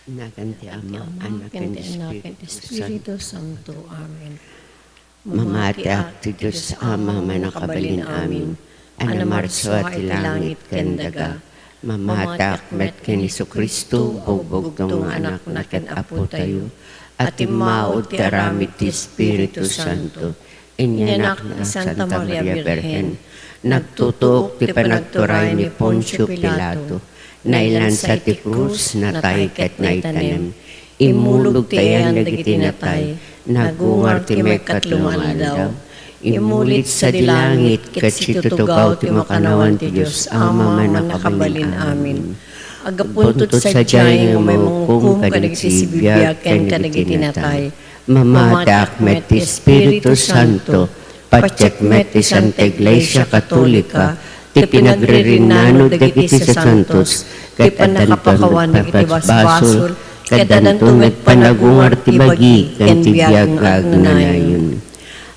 Nakan ti Ama, anak ken ti ti Anak, ken ti Espiritu Santo. Amen. Mamati ak ti Diyos Ama manakabalin amin. Anamarso at ti langit ken daga. Mamati ak met ken Jesucristo, bugbog tong anak na ken apo tayo. At imaod ti aramid ti Espiritu Santo. Inyanak na Santa Maria Virgen. Nagtutuok ti panagturay ni Poncio Pilato. Nailan sa ti krus na tay ket na itanem. Imulog ti ayan dagiti natay. Nagungar ti mekat lumaldaw. Imulit sa dilangit ket situtugaw ti makanawan ti Diyos Ama manakabalin amin. Agapuntot sa diyay nga may manghukom kadagiti si bibiyag ken kadagiti natay. Mamadak met ti Espiritu Santo. Patyek met ti Santa Iglesia Katolika. Ti pinagririnano dagiti sa santos, kay panakapakawan dagiti basbasol, kadanan tumet panagungar ti bagi, ken ti biyag nga agnanayon.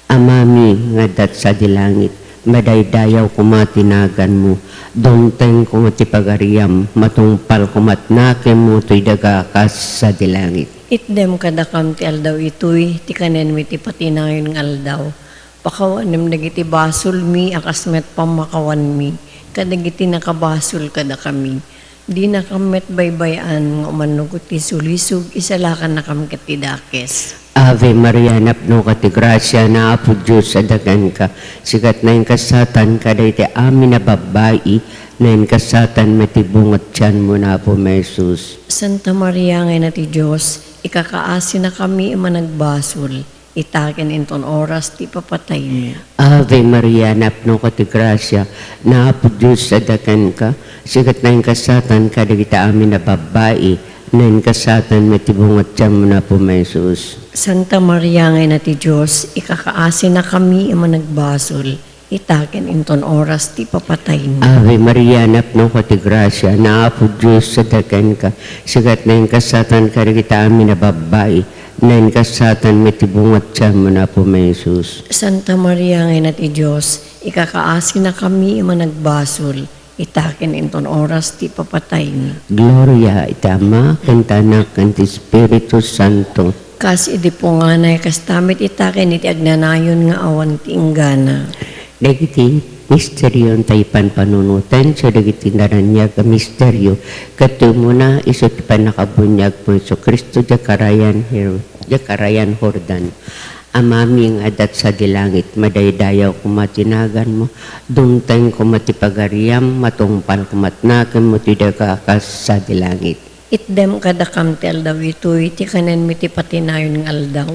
Amami nga dat sa dilangit, madaydayaw kumatinagan mo, dongteng kumati pagariam, matungpal kumatnakem mo, tuy dagakas sa dilangit. Itdem kadakam ti aldaw itoy, ti kanen mi ti patinayon ng aldaw. Pakawanem dagiti basol mi, akasmet pamakawan mi. Kadagiti nakabasol kada kami. Di nakamet baybayan, nga umanugot ti sulisog, isalakan na kam katidakes. Ave Maria, napno ka ti grasya, na apo Diyos sa dagan ka. Sikat na yung kasatan, kaday ti amin na babae, na yung kasatan matibungot tiyan mo na po, Jesus. Santa Maria, ngay na ti Diyos, ikakaasi na kami managbasol. Itaken inton oras ti papatay mo. Ave Maria, napno ka ti grasya, na apo Diyos sa dagan ka. Sikat na yung kasatan, kaday ti amin na babae, na yung kasatan matibungot tiyan mo na po, Jesus. Santa Maria, ngay na ti Diyos, ikakaasi na kami managbasol. Itaken inton oras ti papatay mo. Ave Maria, napno ka ti grasya, na apo Diyos sa dagan ka. Sikat na yung kasatan, kaday ti amin na babae, na yung kasatan matibungot tiyan mo na po, Jesus. Santa Maria, ngay na ti Diyos, ikakaasi na kami managbasol. Itaken inton oras ti papatay mo. Gloria itama, kantanak, kanti Espiritu Santo. Kas idi po nga na kastamit itaken iti agnanayon nga awan ti inggana. Dagiti misteryo taypan panunutan, so dagiti naranyag a misteryo. Katumo na iso ti panakabunyag po so Kristo jakarayan Hordan. Amaming adat sa dilangit, madaydayaw kumatinagan mo, dungteng kumatipagariam, matungpal kumatnakan mo, tidagakas sa dilangit. Itdem kadakam ti aldaw itoy, ti kanen mi ti patinayon ng aldaw.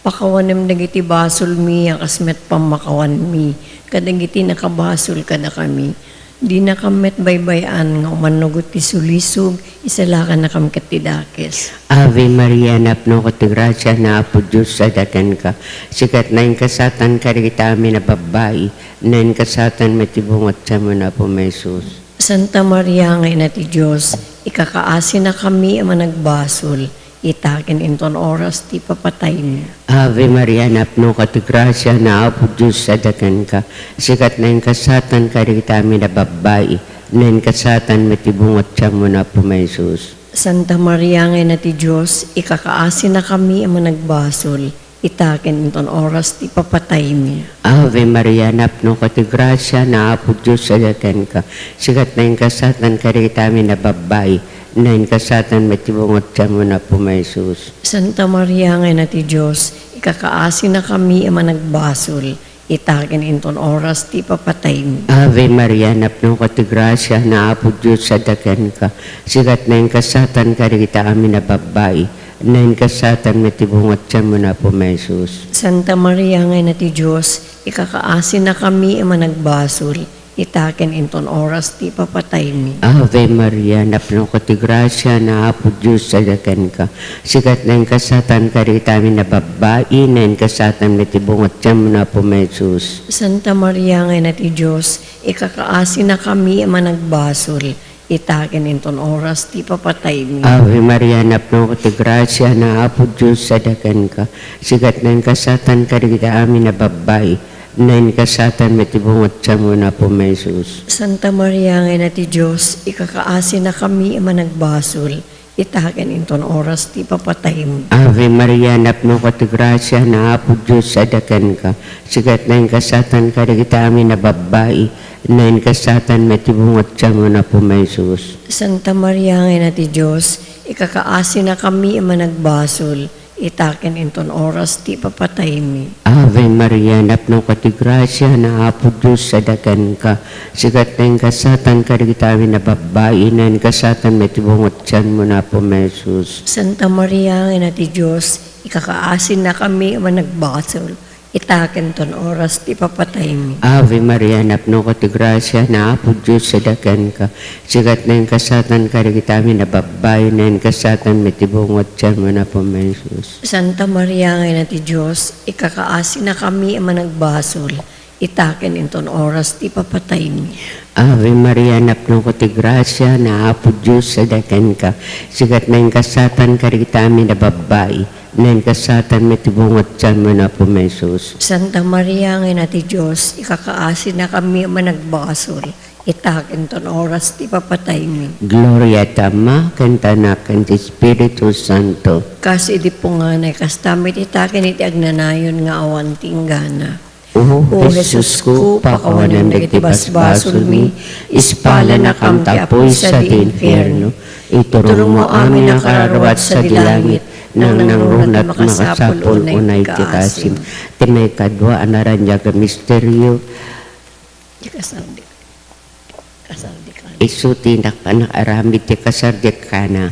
Pakawanem dagiti basol mi, akasmet pamakawan mi, kadagiti nakabasol kada kami. Di nakamet baybayan nga umanugot ti sulisog, isalakan na kam katidakes. Ave Maria, napno ko ti grasya, na apo Diyos sa dagan ka. Sikat na yung kasatan karita amin na babae, na yung kasatan matibungot sa mo na po, Jesus. Santa Maria, ngay na ti Diyos, ikakaasi na kami managbasol. Itaken inton oras ti papatay mo. Ave Maria, napno ka ti grasya, na apo Diyos sa dagan ka. Sikat na yung kasatan karita amin na babae, na yung kasatan matibungot sa mo na po, Jesus. Santa Maria, ngay na ti Diyos, ikakaasi na kami managbasol. Itaken inton oras ti papatay mo. Ave Maria, napno ka ti grasya, na apo Diyos sa dagan ka. Sikat na yung kasatan karita amin na babae, na yung kasatan matibungot sa mo na po, Jesus. Santa Maria, ngay na ti Diyos, ikakaasi na kami managbasol. Itaken inton oras ti papatay mo. Ave Maria, napno ka ti grasya, na apo Diyos sa dagan ka. Sikat na yung kasatan karita amin na babae, na yung kasatan matibungot sa mo na po, Jesus. Santa Maria, ngay na ti Diyos, ikakaasi na kami managbasol. Itaken inton oras ti papatay mo. Ave Maria, napno ka ti grasya, na apo Diyos sa dagan ka. Sikat na yung kasatan karita amin na babae, na yung kasatan matibungot sa mo na po, Jesus. Santa Maria, ngay na ti Diyos, ikakaasi na kami managbasol. Itaken inton oras ti papatay mo. Ave Maria, napno ka ti grasya, na apo Diyos sa dagan ka. Sikat na yung kasatan karita amin na babae, na yung kasatan matibungot sa mo na po, Jesus. Santa Maria, ngay na ti Diyos, ikakaasi na kami managbasol. itaken inton oras ti papatay mi. Ave Maria, napno ka ti grasya, na Apo Diyos sadakan ka. Sigat na yung kasatan ka, kita amin na babae, na yung kasatan matibungot siya mo na po may Jesus. Santa Maria nga ti Diyos, ikakaasi na kami managbasol, itaken inton oras ti papatay mi. Ave Maria, napno ka ti grasya, na Apo Diyos sadakan ka. Sigat na yung kasatan ka, kita amin na babae, na yung kasatan matibungot siya mo na po may Jesus. Santa Maria nga ti Diyos, ikakaasi na kami managbasol, itaken ton oras ti papatay mi. Ave Maria, napno ka ti grasya, na Apo Diyos sadakan ka. Sigat na yung kasatan ka, kita amin na babae, na yung kasatan matibungot siya mo na po may Jesus. Santa Maria nga ti Diyos, ikakaasi na kami managbasol, itaken inton oras ti papatay mi. Ave Maria, napno ko ti grasya, na Apo Diyos sadakan ka. Sigat na yung kasatan ka, kita amin na babae, na yung kasatan matibungot siya mo na po may Jesus. Santa Maria nga ti Diyos, ikakaasi na kami managbasol, itaken ton oras ti papatay mi. Gloria tama, kanta na kanti Espiritu Santo. Kasi di po nga na kastamit itaken iti agnanayon nga awan tinggana. O Jesus ko, pakawanan na iti basbasol mi, ispala na kam tapoy sa di infierno. Ituro mo amin ang kararawat sa dilangit, nang nangrunat makasapul unay ti kasim. Tinay kadwa anaranya ka misteryo, Di kasardi. Kasardi ka. isu tindak aramid ti kasardik ka na.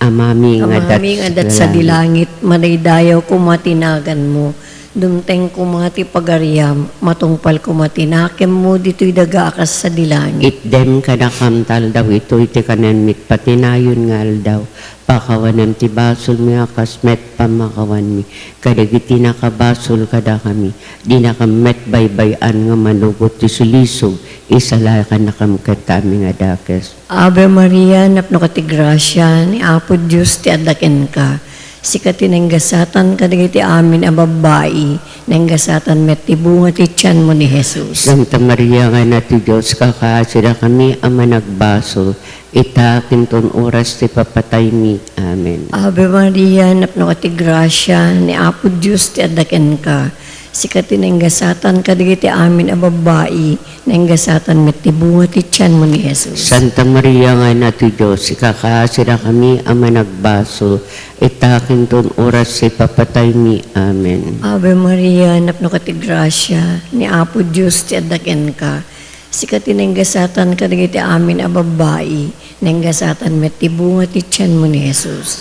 Amami nga Amaming adat sa dilangit, manaydayaw kumatinagan mo. Dumteng kumati pagariam, matungpal kumatinakem mo, dito'y dagaakas sa dilangit. Itdem ka na kamtal daw, ito iti kanan mit patinayon nga aldaw. Pakawanan ti basol mi akas met pamakawan mi. Kadagiti nakabasol kada kami. Di nakamet baybayan nga manugot ti sulisog. Isala ka na kamkatami nga dakes. Ave Maria, napno ka ti grasya, ni Apo Diyos ti adaken ka. Sikati nang gasatan kadagiti amin a babae, nang gasatan met ti bunga ti tiyan mo ni Jesus. Santa Maria nga na ti Diyos, kakaasira kami ama nagbasol. Itakin ton oras ti papatay mi. Amen. Ave Maria, napno ka ti grasya, ni Apo Diyos ti adaken ka. Sikati nang gasatan kadagiti amin a babae, nang gasatan met ti bunga ti tiyan mo ni Jesus. Santa Maria nga na ti Diyos, ikakaasira kami ama nagbasol. Itakin ton oras ti papatay mi. Amen. Ave Maria, napno ka ti grasya, ni Apo Diyos ti adaken ka. Sikati nang gasatan kadagiti amin a babae, nang gasatan met ti bunga ti tiyan mo ni Jesus.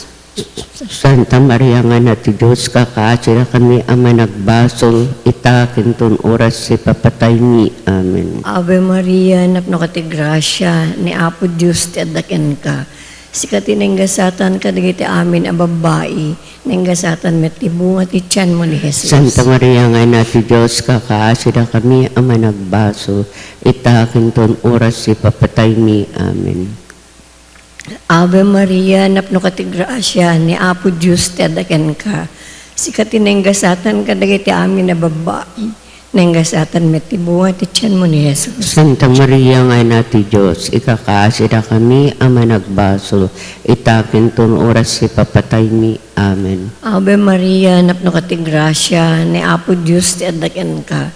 Santa Maria nga na ti Diyos, kakaasira kami ama nagbasol. Itakin ton oras ti papatay mi. Amen. Ave Maria, napno ka ti grasya, ni Apo Diyos ti adaken ka. Sikati nang gasatan kadagiti amin a babae, nang gasatan met ti bunga ti tiyan mo ni Jesus. Santa Maria nga na ti Diyos, kakaasira kami ama nagbasol. Itakin ton oras ti papatay mi. Amen. Ave Maria, napno ka ti grasya, ni Apo Diyos ti adaken ka. Sikati nang gasatan kadagiti amin a babae, nang gasatan met ti bunga ti tiyan mo ni Jesus. Santa Maria nga na ti Diyos, ikakaasira kami ama nagbasol. Itakin ton oras ti papatay mi. Amen. Ave Maria, napno ka ti grasya, ni Apo Diyos ti adaken ka.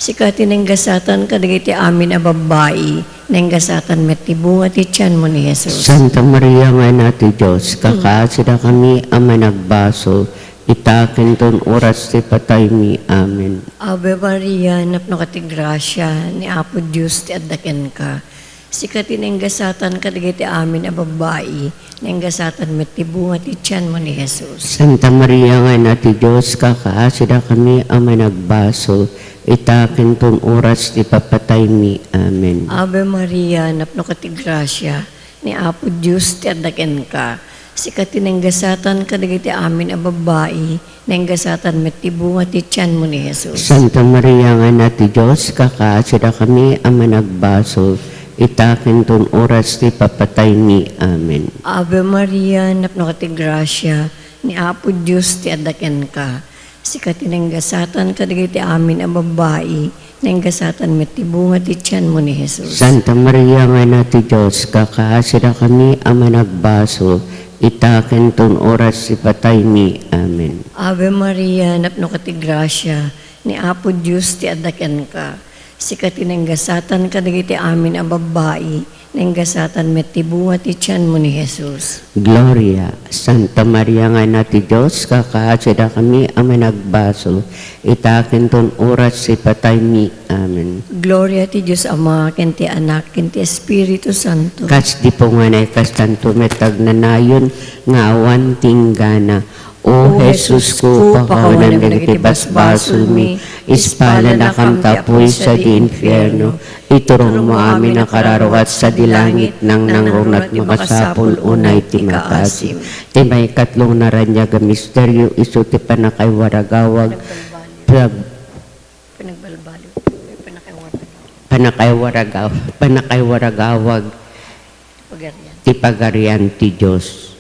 Sikati nang gasatan kadagiti amin a babae, nang gasatan met ti bunga ti tiyan mo ni Jesus. Santa Maria nga na ti Diyos, kakaasira kami ama nagbasol. Itakin ton oras ti patay mi. Amen. Ave Maria, napno ka ti grasya, ni Apo Diyos ti adaken ka. Sikati nang gasatan kadagiti amin a babae, nang gasatan met ti bunga ti tiyan mo ni Jesus. Santa Maria nga na ti Diyos, kakaasira kami ama nagbasol. Itakin ton oras ti papatay mi. Amen. Ave Maria, napno ka ti grasya, ni Apo Diyos ti adaken ka. Sikati nang gasatan kadagiti amin a babae, nang gasatan met ti bunga ti tiyan mo ni Jesus. Santa Maria nga na ti Diyos, kakaasira kami ama nagbasol. Itakin ton oras ti papatay mi. Amen. Ave Maria, napno ka ti grasya, ni Apo Diyos ti adaken ka. Sikati nang gasatan kadagiti amin a babae, nang gasatan met ti bunga ti tiyan mo ni Jesus. Santa Maria nga na ti Diyos, kakaasira kami ama nagbasol. itaken ton oras si patay mi. Amen. Ave Maria, napno ka ti grasya, ni Apo Diyos ti adaken ka. Sikat tinenggasatan ka dagiti amin a babae, nenggasatan met ti bunga ti tiyan mo ni Jesus. Gloria, Santa Maria nga na ti Diyos, kakaasida kami ang nagbasol, itaken ton oras si patay mi. Amen. Gloria ti Diyos Ama, ken ti Anak, ken ti Espiritu Santo. Kas di po nga na ikas tanto metag na nayon, nga awan tinggana. O Jesus ko, pakawanan dagiti basbasol mi, ispala na kam tapoy sa di infierno, iturong mo amin ang kararawat sa dilangit, nang nangrunat makasapul unay ti makasim. Ti may katlong naranyag a misteryo, iso ti panakay waragawag, Pinagbalbalo. panakay waragawag, Pagarian. ti pagarian ti Diyos.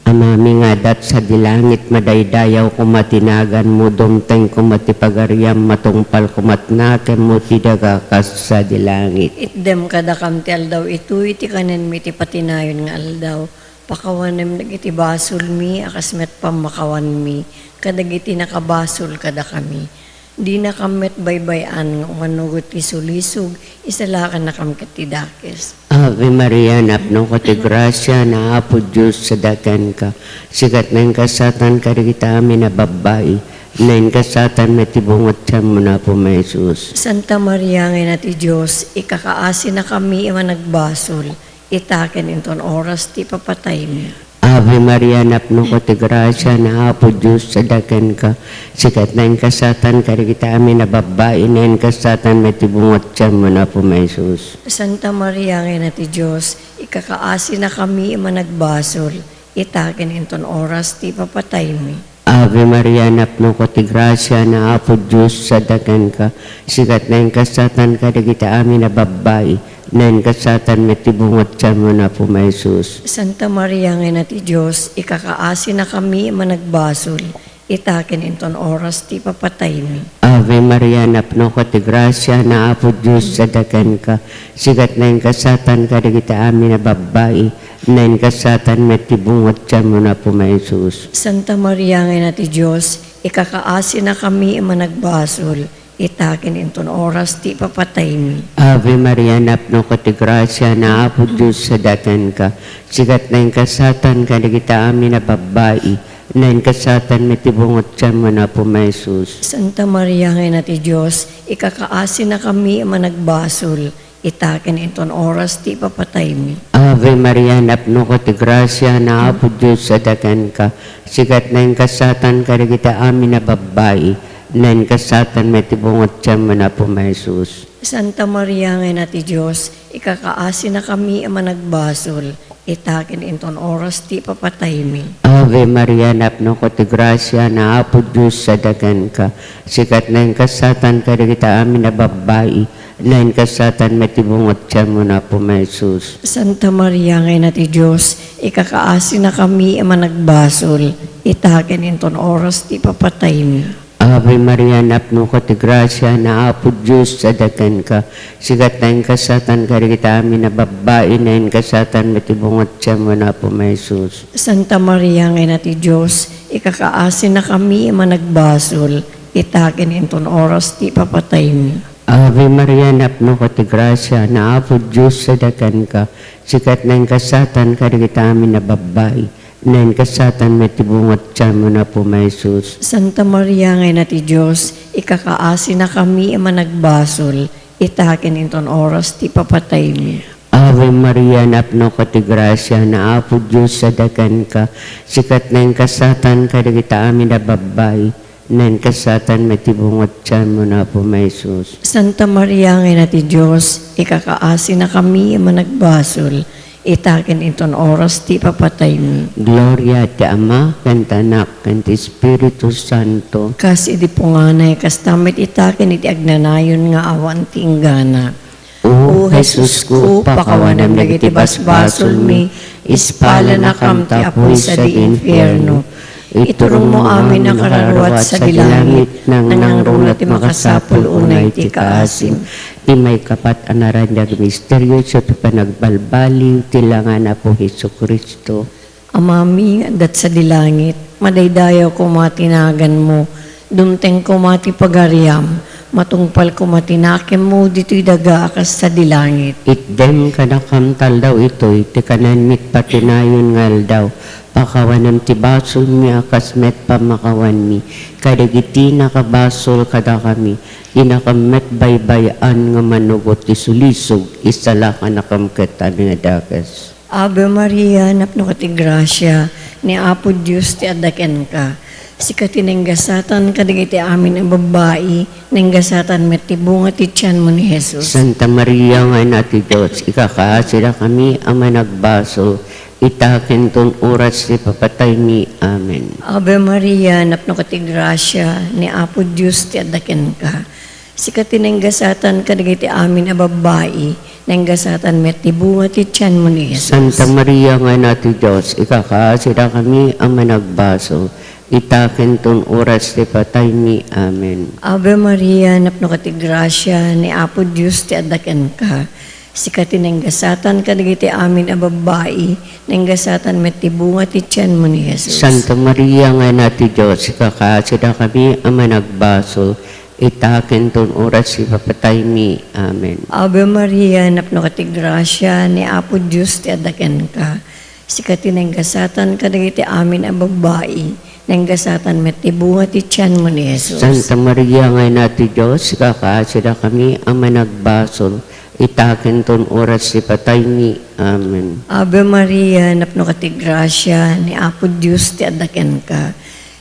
Amami nga dat sa dilangit madaydayaw kumatinagan mo dumteng kumatipagariam matungpal kumatnaken mo tidagakas sa dilangit. Itdem kada kam ti aldaw ito, iti kanen mi ti patinayon nga aldaw. Pakawanem nagiti basol mi, akasmet pamakawan mi, kadagiti nakabasol kada kami. Di na kamet baybayan nga umanugot ti sulisog, isalakan na kam katidakes. Ave Maria, napno ko ti grasya na Apo Diyos sa dakan ka. Sikat na yung kasatan ka kita amin na babae, na yung kasatan na tibungot siya mo na po may Jesus. Santa Maria nga na ti Diyos, ikakaasi na kami iman nagbasol, itaken inton oras ti papatay mi. Ave Maria, napno ko ti grasya na Apo Diyos sa dakan ka. Sikat na yung kasatan ka kita amin na babae, na yung kasatan na tibungot siya mo na po may Jesus. Santa Maria nga na ti Diyos, ikakaasi na kami iman nagbasol, itaken inton oras ti papatay mi. Ave Maria, napno ko ti grasya na Apo Diyos sa dakan ka. Sikat na yung kasatan ka kita amin na babae, na yung kasatan may tibungot siya mo na po may Jesus. Santa Maria nga na ti Diyos, ikakaasi na kami iman nagbasol, itaken inton oras ti papatay mi. Ave Maria, napno ko ti grasya na Apo Diyos sa dakan ka. Sikat na yung kasatan ka kita amin na babae, na yung kasatan may tibungot siya mo na po may Jesus. Santa Maria nga na ti Diyos, ikakaasi na kami iman nagbasol, itaken inton oras ti papatay mi. Ave Maria, napno ko ti grasya na Apo Diyos sa dakan ka. Sikat na yung kasatan ka kita amin na babae, na yung kasatan may tibungot siya mo na po may Jesus. Santa Maria nga na ti Diyos, ikakaasi na kami iman nagbasol, itaken inton oras ti papatay mi. Ave Maria, napno ko ti grasya na Apo Diyos sa dakan ka. Sikat na yung kasatan ka kita amin na babae, na yung kasatan may tibungot siya mo na po may Jesus. Santa Maria nga na ti Diyos, ikakaasi na kami iman nagbasol, itaken inton oras ti papatay mi. Ave Maria, napno ko ti grasya na Apo Diyos sa dakan ka. Sikat na yung kasatan ka kita amin na babae, na yung kasatan may tibungot siya mo na po may Jesus. Santa Maria nga na ti Diyos, ikakaasi na kami iman nagbasol, itaken inton oras ti papatay mi. Ave Maria, napno ko ti grasya na Apo Diyos sa dakan ka. Sikat na yung kasatan ka kita amin na babae, na yung kasatan may tibungot siya mo na po may Jesus. Santa Maria nga na ti Diyos, ikakaasi na kami iman nagbasol, itaken inton oras ti papatay mi. Ave Maria, napno ko ti grasya na Apo Diyos sa dakan ka. Sikat na yung kasatan ka kita amin na babae, na yung kasatan may tibungot siya mo na po may Jesus. Santa Maria nga na ti Diyos, ikakaasi na kami iman nagbasol, itaken inton oras ti papatay mi. Ave Maria, napno ko ti grasya na Apo Diyos sa dakan ka. Sikat na yung kasatan ka kita amin na babae, na yung kasatan may tibungot siya mo na po may Jesus. Santa Maria nga na ti Diyos, ikakaasi na kami iman nagbasol, itaken inton oras ti papatay mi. Gloria ti Ama, ken ti Anak, ken ti Espiritu Santo. Kasi di po nga na kastamit itaken iti agnanayon nga awan ti inggana. O Jesus ko, pakawanam dagiti basbasol mi, ispala na kam ti apoy sa di infierno. Iturong mo amin ang kararuat sa dilangit, nang nangrunat ti makasapul unay ti kaasim. ti may kapat anaranyag misteryo sa panagbalbaliw tilangan na po Hesu Kristo. Amami, dat sa dilangit, madaydayaw ko matinagan mo, dumteng ko mati pagariam, matungpal ko matinakim mo, dito'y daga akas sa dilangit. Itdem kanakamtal daw ito'y ti kananmit patinayon ngal daw, pakawanam ti basol mi akas met pamakawan mi, kadagiti nakabasol kada kami, inakamet baybayan nga manugot ti sulisog, isala ka nakamketan nga dakas. Ave Maria, napno ka ti grasya, ni Apo Diyos ti adaken ka. Sikati nenggasatan kadagiti amin ang babae, nenggasatan met ti bunga ti tiyan mo ni Jesus. Santa Maria nga nati Diyos, ikakaasira kami ang managbaso, itakin ton oras ti papatay mi. Amen. Ave Maria, napno ka ti grasya, ni Apo Diyos ti adaken ka. Sikati nenggasatan kadagiti amin ang babae, nenggasatan met ti bunga ti tiyan mo ni Jesus. Santa Maria nga nati Diyos, ikakaasira kami ang managbaso, itakin ton oras ti patay mi. Amen. Ave Maria, napno ka ti grasya, ni Apo Diyos ti adaken ka. Sikati nenggasatan kadagiti amin a babae, nenggasatan met ti bunga ti tiyan mo ni Jesus. Santa Maria nga nati Diyos, ikakaasira kami ang managbaso, itakin ton oras ti papatay mi. Amen. Ave Maria, napno ka ti grasya, ni Apo Diyos ti adaken ka. Sikati nenggasatan kadagiti amin a babae, nenggasatan met ti bunga ti tiyan mo ni Jesus. Santa Maria nga nati Diyos, ikakaasira kami ang managbasol, itakin ton oras ti patay mi. Amen. Ave Maria, napno ka ti grasya, ni Apo Diyos ti adaken ka.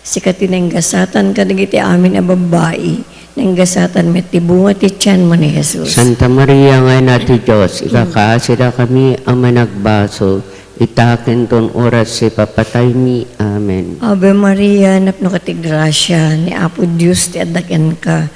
Sikati nenggasatan kadagiti amin a babae, nenggasatan met ti bunga ti tiyan mo ni Jesus. Santa Maria nga nati Diyos, ikakaasira kami ang managbasol, itakin ton oras ti papatay mi. Amen. Ave Maria, napno ka ti grasya, ni Apo Diyos ti adaken ka.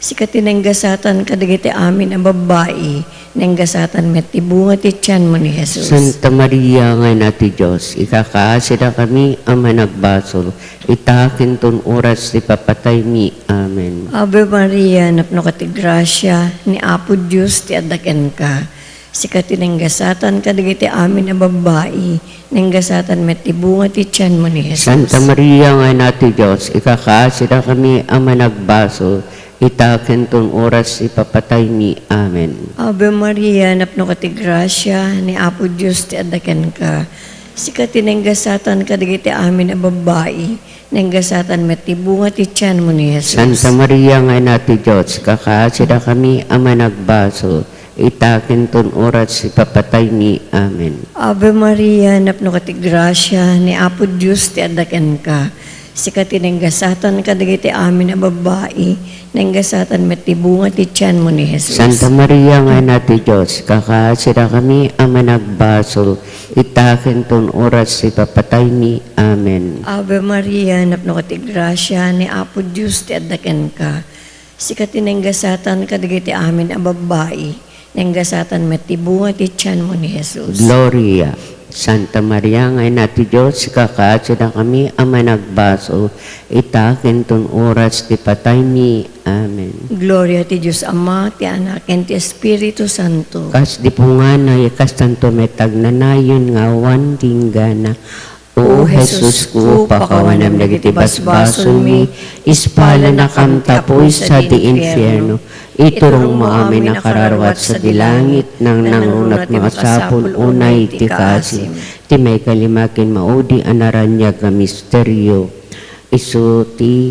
Sikati nenggasatan kadagiti amin ang babae, nenggasatan met ti bunga ti tiyan mo ni Jesus. Santa Maria nga nati Diyos, ikakaasira kami ang managbasol, itakin ton oras ti papatay mi. Amen. Ave Maria, napno ka ti grasya, ni Apo Diyos ti adaken ka. Sikati nenggasatan kadagiti amin ang babae, nenggasatan met ti bunga ti tiyan mo ni Jesus. Santa Maria nga nati Diyos, ikakaasira kami ang managbasol, itakin ton oras ti papatay mi. Amen. Ave Maria, napno ka ti grasya, ni Apo Diyos ti adaken ka. Sikati nenggasatan kadagiti amin a babae, nenggasatan met ti bunga ti tiyan mo ni Jesus. Santa Maria nga nati Diyos, kakaasira kami ang managbasol, itakin ton oras ti papatay mi. Amen. Ave Maria, napno ka ti grasya, ni Apo Diyos ti adaken ka. Sikati nenggasatan kadagiti amin a babae, nenggasatan met ti bunga ti tiyan mo ni Jesus. Santa Maria nga nati Diyos, kakaasira kami ang managbasol, itakin ton oras ti papatay mi. Amen. Ave Maria, napno ka ti grasya, ni Apo Diyos ti adaken ka. Sikati nenggasatan kadagiti amin a babae, nenggasatan met ti bunga ti tiyan mo ni Jesus. Gloria. Santa Maria nga nati Diyos, kakaasira kami ang managbasol, itakin ton oras ti patay mi. Amen. Gloria ti Diyos Ama, ti Anak, and ti Espiritu Santo. Kas di po nga na ikas tanto metag nanayon nga wan tinggana. O Jesus ko, pakawanam dagiti basbason mi, ispala na kam tapoy sa di infierno. Iturong mo amin nakararwat sa dilangit, nang nangunat mga sapul unay ti kasim. Ti may kalimakin maudi anaranyag nga misteryo. Isu ti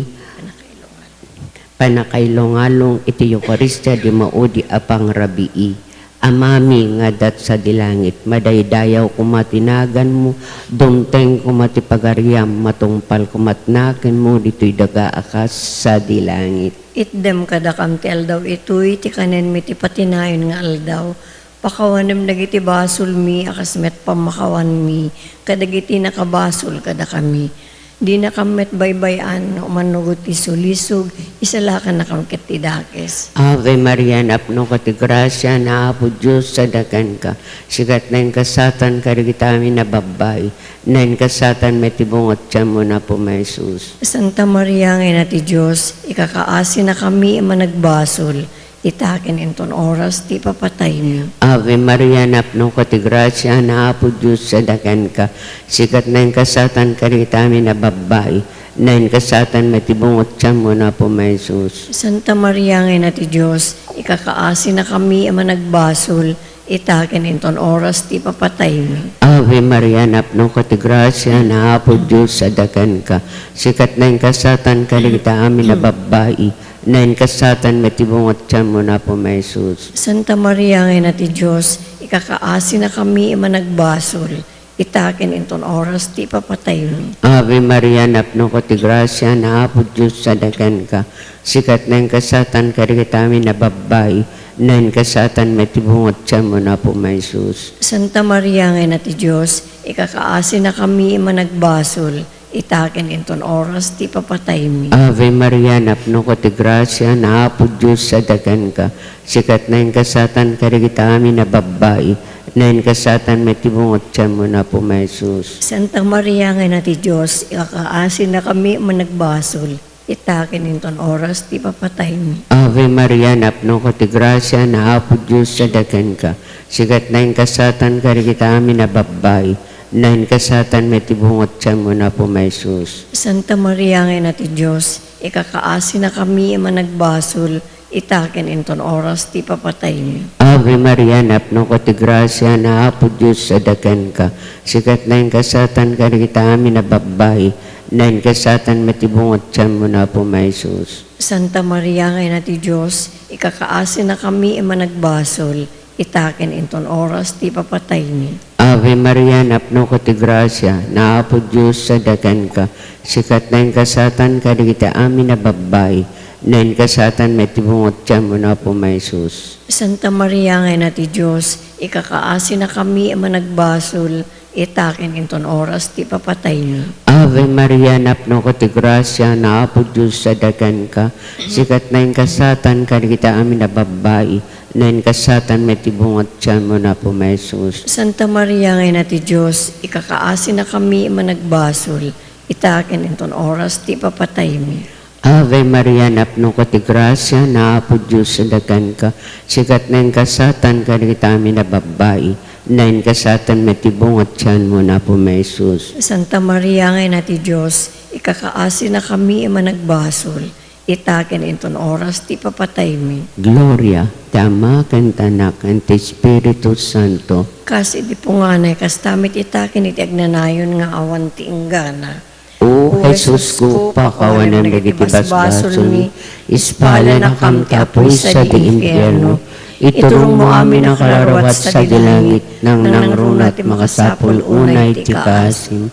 panakailongalong iti Eucharistia di maudi apang rabii. Amami nga dat sa dilangit, madaydayaw kumatinagan mo, dumteng kumatipagariam, matungpal kumatnaken mo, dito'y daga akas sa dilangit. Itdem kadakam ti aldaw itoy, ti kanen mi ti patinayon nga aldaw. Pakawanem dagiti basol mi, akas met pamakawan mi, kadagiti nakabasol kada kami. Di na kamet baybayan, umanugot ti sulisog, isalakan na kam ket ti dakes. Ave Maria, napno ka ti grasya, na Apo Diyos sadakan ka. Sigat na yung kasatan karigitami na babay, na yung kasatan may tibungot siya mo na po may Jesus. Santa Maria, ngayon ti Diyos, ikakaasi na kami managbasol, itaken inton oras ti papatay mi. Ave Maria, napno ko ti grasya, na apo Diyos sa dakan ka. Sikat na yung kasatan karitami na babae, na yung kasatan matibungot siya mo na po may Jesus. Santa Maria ngayon ti Diyos, ikakaasi na kami ama nagbasol, itaken inton oras ti papatay mi. Ave Maria, napno ko ti grasya, na apo Diyos sa dakan ka. Sikat na yung kasatan karitami na babae, na yung kasatan matibungot siya mo na po may Jesus. Santa Maria ngayon ti Diyos, ikakaasi na kami ama nagbasol, itaken inton oras ti papatay mi. Ave Maria, napno ko ti grasya, na apo Diyos sa dakan ka. Sikat na yung kasatan karitami na babae, na yung kasatan matibungot siya mo na po may Jesus. Santa Maria ngayon ti Diyos, ikakaasi na kami ama nagbasol, itaken inton oras ti papatay mi. Ave Maria, napno ko ti grasya, na apo Diyos sa dakan ka. Sikat na yung kasatan karitami na babae, na yung kasatan matibungot siya mo na po may Jesus. Santa Maria ngayon ti Diyos, ikakaasi na kami ama nagbasol, itaken inton oras ti papatay mi. Ave Maria, napno ko ti grasya, na apo Diyos sa dakan ka. Sikat na yung kasatan karitami na babae, na yung kasatan matibungot siya mo na po may Jesus. Santa Maria ngayon ti Diyos, ikakaasi na kami ama nagbasol, itaken inton oras ti papatay mi. Ave Maria, napno ko ti grasya, na apo Diyos sa dakan ka. Sikat na yung kasatan karitami na babae, na yung kasatan matibungot siya mo na po may Jesus. Santa Maria ngayon ti Diyos, ikakaasi na kami ama nagbasol, itaken inton oras ti papatay mi. Ave Maria, napno ko ti grasya, na apo Diyos sa dakan ka. Sikat na yung kasatan karitami na babae, na yung kasatan matibungot siya mo na po may Jesus. Santa Maria ngayon ti Diyos, ikakaasi na kami ama nagbasol, itaken inton oras ti papatay mi. Ave Maria, napno ko ti grasya, na apo Diyos sa dakan ka. Sikat na yung kasatan karitami na babae, na yung kasatan matibungot siya mo na po may Jesus. Santa Maria ngayon ti Diyos, ikakaasi na kami ama nagbasol, itaken inton oras ti papatay mi. Ave Maria, napno ko ti grasya, na apo Diyos sa dakan ka. Sikat na yung kasatan karitami na babae, na yung kasatan matibungot siya mo na po may Jesus. Santa Maria ngayon ti Diyos, ikakaasi na kami ama nagbasol, itaken inton oras ti papatay mi. Gloria, Ama, ken Anak, ken ti Espiritu Santo. Kasi di po nga na, kastamit itaken iti agnanayon nga awan ti inggana. O Jesus ko, pakawanan dagiti basbasol mi, ispala na kam ti apoy sa di impyerno. Iturong mo amin ang kalarawat sa dilangit, nang nangrunat makasapol unay ti kaasim.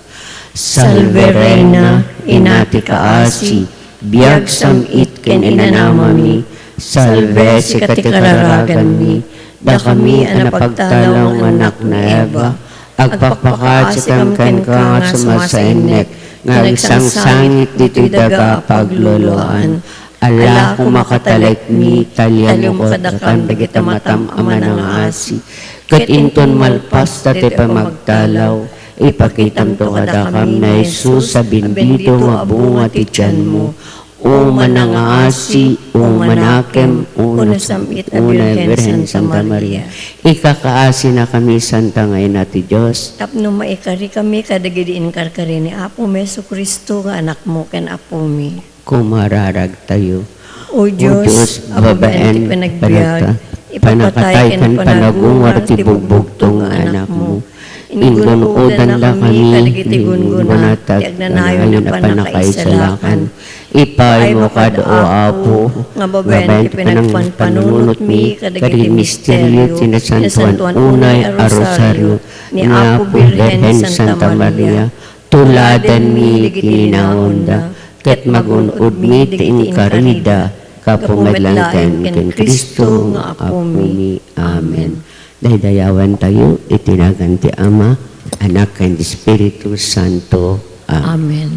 Salve Reina, inati kaasi, biag samit ken inanamami, salve si katikararagan mi, da kami ang napagtalong anak na Eva, agpakpakat si kamken ka nga sumasainek, nga isang sangit dito'y daga pagluluan. Ala kung makatalek mi, talyam mo kadakan, dagita matam ama ng asi. Kat inton malpas tate pa magtalaw, ipakitam to kadakam na Jesus sa bindito nga bunga ti tiyan mo. O manangasi, o manakem, o nasamit na Birhen Santa Maria. Ikakaasi na kami, Santa ngayon natin Diyos. Tapno maikari kami, kadagidiin karkari ni Apo Meso Kristo, nga anak mo ken Apo mi. Kumararag tayo. O Diyos, ababaen ti panagbiag, panakatay kan panagungar ti bugbugtong anak mo. Ingunudan la kami, ingunata, ti agnanayon na panakaisalakan. Ipay mo kad o Apo, nga babaen ti pinagpanpanunot mi, kadagiti misteryo, tinasantuan unay a rosaryo, ni Apo Birhen Santa Maria, tuladan mi kininaonda, ket magunod mi ti inkarida, kapumadlangken ken Kristo nga Apo mi. Amen. Daydayawan tayo, itinagan ti Ama, Anak, ken Espiritu Santo. Amen. Amen.